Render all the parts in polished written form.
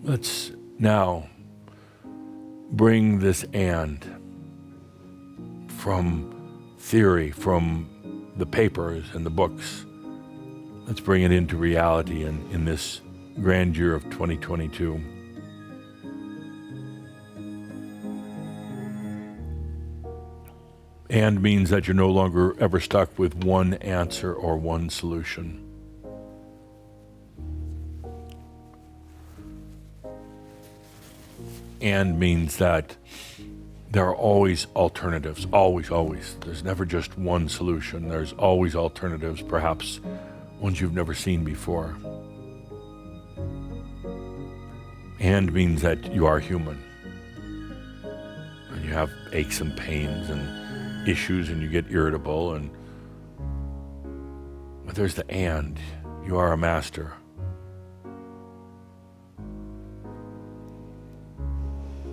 Let's now bring this and from theory, from the papers and the books. Let's bring it into reality in this grandeur of 2022. And means that you're no longer ever stuck with one answer or one solution. And means that there are always alternatives, always, always. There's never just one solution. There's always alternatives, perhaps ones you've never seen before. And means that you are human. And you have aches and pains and issues, and you get irritable. But there's the and. You are a master.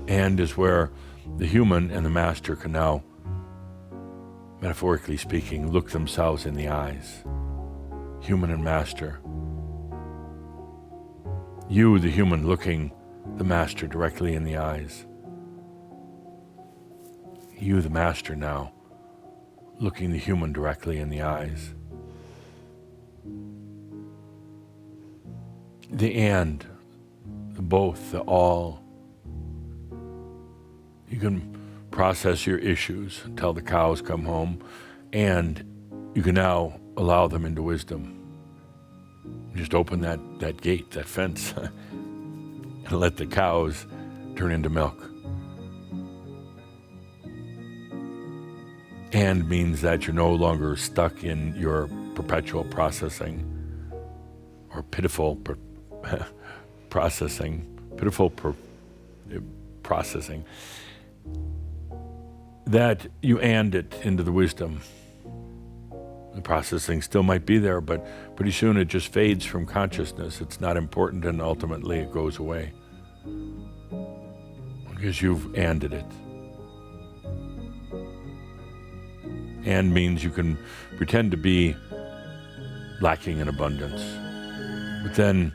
And is where the human and the master can now, metaphorically speaking, look themselves in the eyes. Human and master. You, the human, looking the master directly in the eyes. You, the master, now looking the human directly in the eyes. The and, the both, the all. You can process your issues until the cows come home, and you can now allow them into wisdom. Just open that gate, that fence, and let the cows turn into milk. And means that you're no longer stuck in your perpetual processing or pitiful processing. That you and it into the wisdom. The processing still might be there, but pretty soon it just fades from consciousness. It's not important, and ultimately it goes away. Because you've anded it. And means you can pretend to be lacking in abundance. But then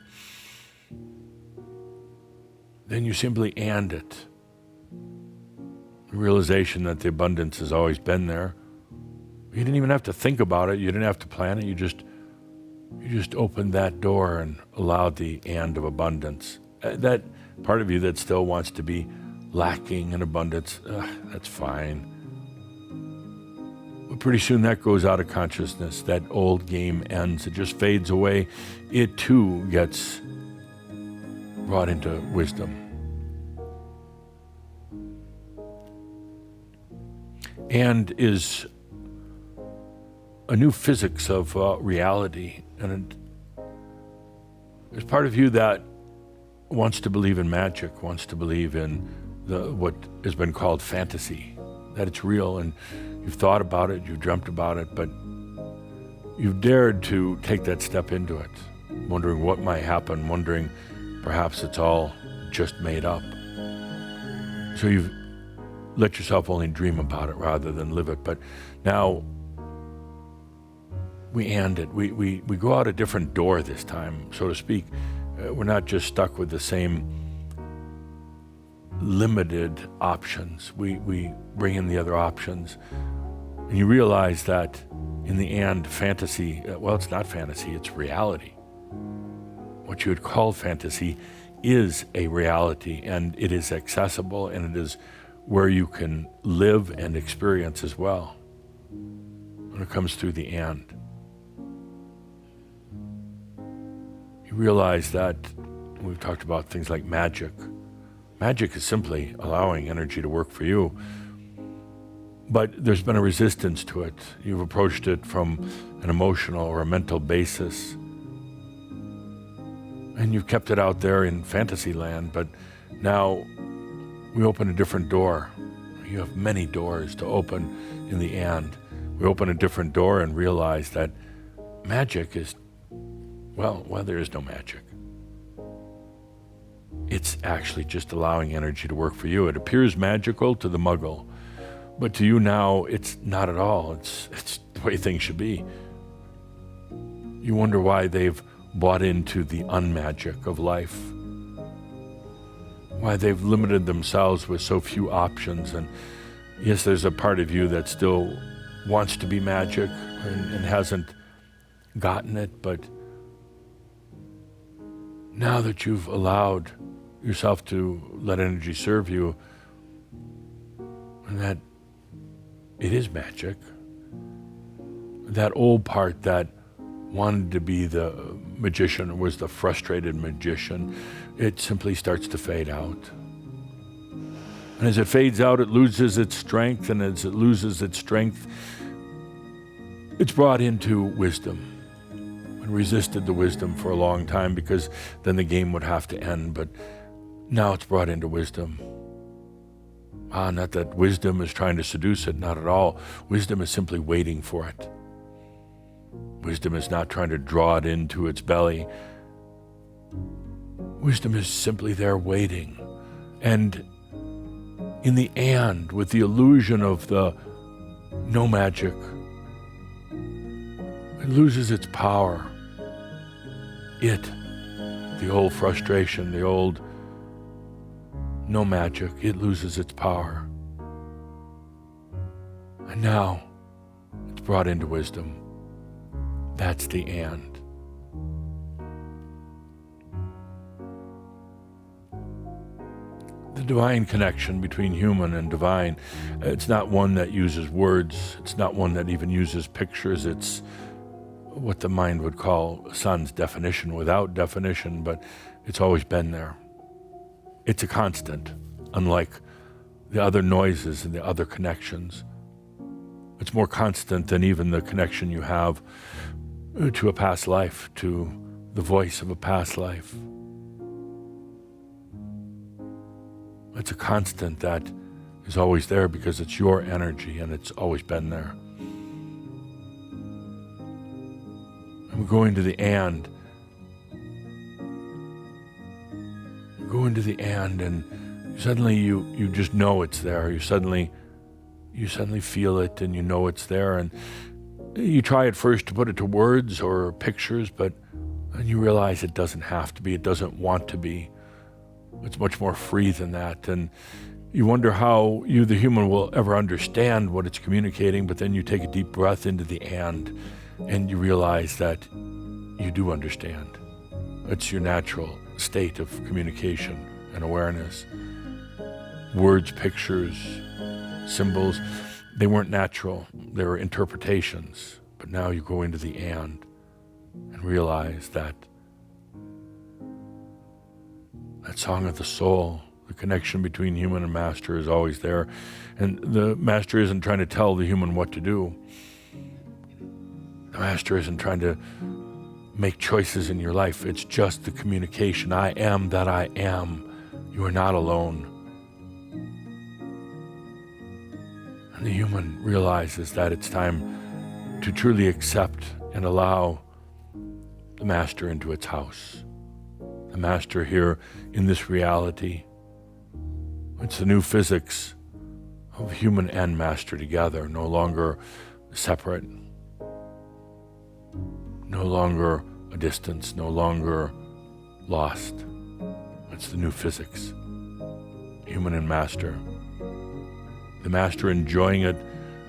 you simply and it. The realization that the abundance has always been there. You didn't even have to think about it. You didn't have to plan it. You just opened that door and allowed the and of abundance. That part of you that still wants to be lacking in abundance, that's fine. But pretty soon that goes out of consciousness. That old game ends. It just fades away. It too gets brought into wisdom. And is a new physics of reality. And there's part of you that wants to believe in magic, wants to believe in what has been called fantasy, that it's real, and you've thought about it, you've dreamt about it, but you've dared to take that step into it, wondering what might happen, wondering perhaps it's all just made up. So you've let yourself only dream about it rather than live it. But now we and it. We go out a different door this time, so to speak. We're not just stuck with the same limited options. We bring in the other options. And you realize that in the and fantasy, well, it's not fantasy, it's reality. What you would call fantasy is a reality, and it is accessible, and it is where you can live and experience as well when it comes through the and. You realize that we've talked about things like magic. Magic is simply allowing energy to work for you, but there's been a resistance to it. You've approached it from an emotional or a mental basis, and you've kept it out there in fantasy land, but now we open a different door. You have many doors to open in the and. We open a different door and realize that magic is, well, there is no magic. It's actually just allowing energy to work for you. It appears magical to the muggle, but to you now, it's not at all. It's the way things should be. You wonder why they've bought into the unmagic of life. why they've limited themselves with so few options. And yes, there's a part of you that still wants to be magic and hasn't gotten it, but now that you've allowed yourself to let energy serve you, and that it is magic, that old part that wanted to be the magician, was the frustrated magician, it simply starts to fade out. And as it fades out, it loses its strength, and as it loses its strength, it's brought into wisdom. And resisted the wisdom for a long time because then the game would have to end, but now it's brought into wisdom. Not that wisdom is trying to seduce it, not at all. Wisdom is simply waiting for it. Wisdom is not trying to draw it into its belly. Wisdom is simply there waiting. And in the and, with the illusion of the no magic, it loses its power. The old frustration, the old no magic, it loses its power. And now it's brought into wisdom. That's the and. The divine connection between human and divine, it's not one that uses words. It's not one that even uses pictures. It's what the mind would call sans definition, without definition, but it's always been there. It's a constant, unlike the other noises and the other connections. It's more constant than even the connection you have to a past life, to the voice of a past life. It's a constant that is always there because it's your energy and it's always been there. And we're going to the and. Go into the and suddenly you just know it's there. You suddenly feel it and you know it's there, and you try at first to put it to words or pictures, but then you realize it doesn't have to be, it doesn't want to be. It's much more free than that, and you wonder how you, the human, will ever understand what it's communicating, but then you take a deep breath into the and you realize that you do understand. It's your natural state of communication and awareness. Words, pictures, symbols, they weren't natural. They were interpretations. But now you go into the and realize that song of the soul, the connection between human and master, is always there. And the master isn't trying to tell the human what to do. The master isn't trying to make choices in your life. It's just the communication. I am that I am. You are not alone. And the human realizes that it's time to truly accept and allow the master into its house. The master here in this reality. It's the new physics of human and master together, no longer separate, no longer a distance, no longer lost. It's the new physics, human and master. The master enjoying it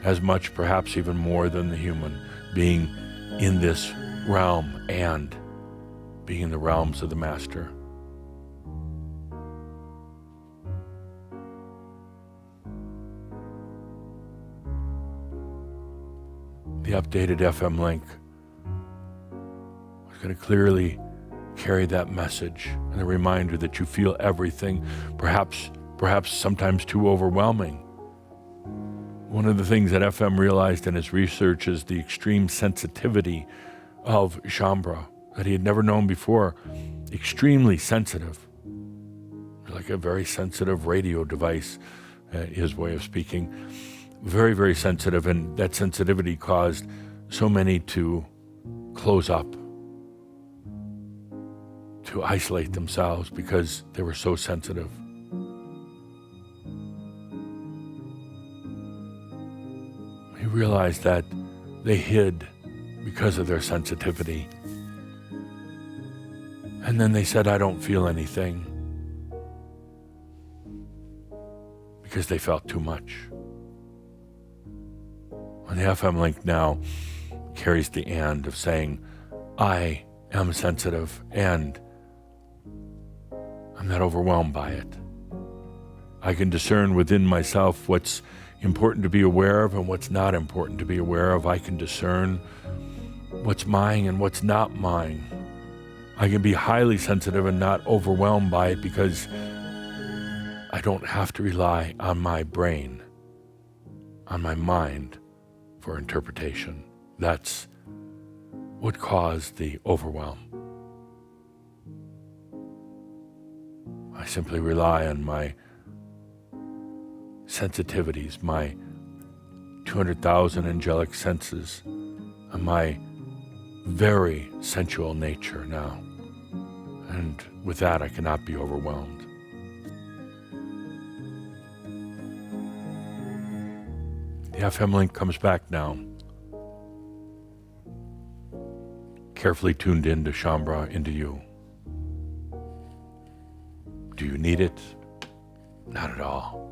as much, perhaps even more than the human, being in this realm and being in the realms of the master. The updated FM link is going to clearly carry that message and a reminder that you feel everything, perhaps sometimes too overwhelming. One of the things that FM realized in his research is the extreme sensitivity of Shambhala that he had never known before. Extremely sensitive, like a very sensitive radio device, his way of speaking. Very, very sensitive, and that sensitivity caused so many to close up, to isolate themselves because they were so sensitive. He realized that they hid because of their sensitivity. And then they said, I don't feel anything. because they felt too much. And the FM link now carries the and of saying, I am sensitive and I'm not overwhelmed by it. I can discern within myself what's important to be aware of and what's not important to be aware of. I can discern what's mine and what's not mine. I can be highly sensitive and not overwhelmed by it because I don't have to rely on my brain, on my mind for interpretation. That's what caused the overwhelm. I simply rely on my sensitivities, my 200,000 angelic senses, and my very sensual nature now. And with that, I cannot be overwhelmed. The FM link comes back now, carefully tuned into Shaumbra, into you. Do you need it? Not at all.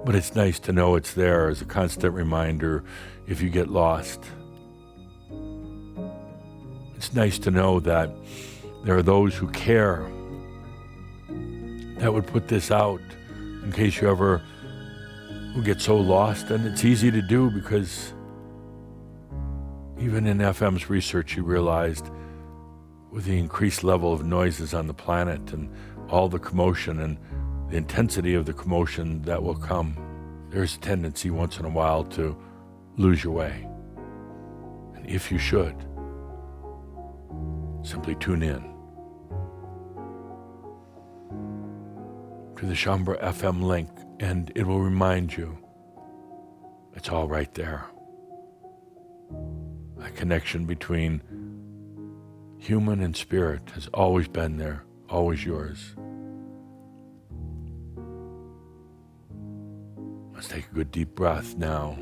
But it's nice to know it's there as a constant reminder if you get lost. It's nice to know that there are those who care that would put this out in case you ever get so lost. And it's easy to do because even in FM's research, he realized with the increased level of noises on the planet and all the commotion and the intensity of the commotion that will come, there's a tendency once in a while to lose your way. And if you should, simply tune in to the Shaumbra FM link and it will remind you it's all right there. A connection between human and spirit has always been there, always yours. Let's take a good deep breath now.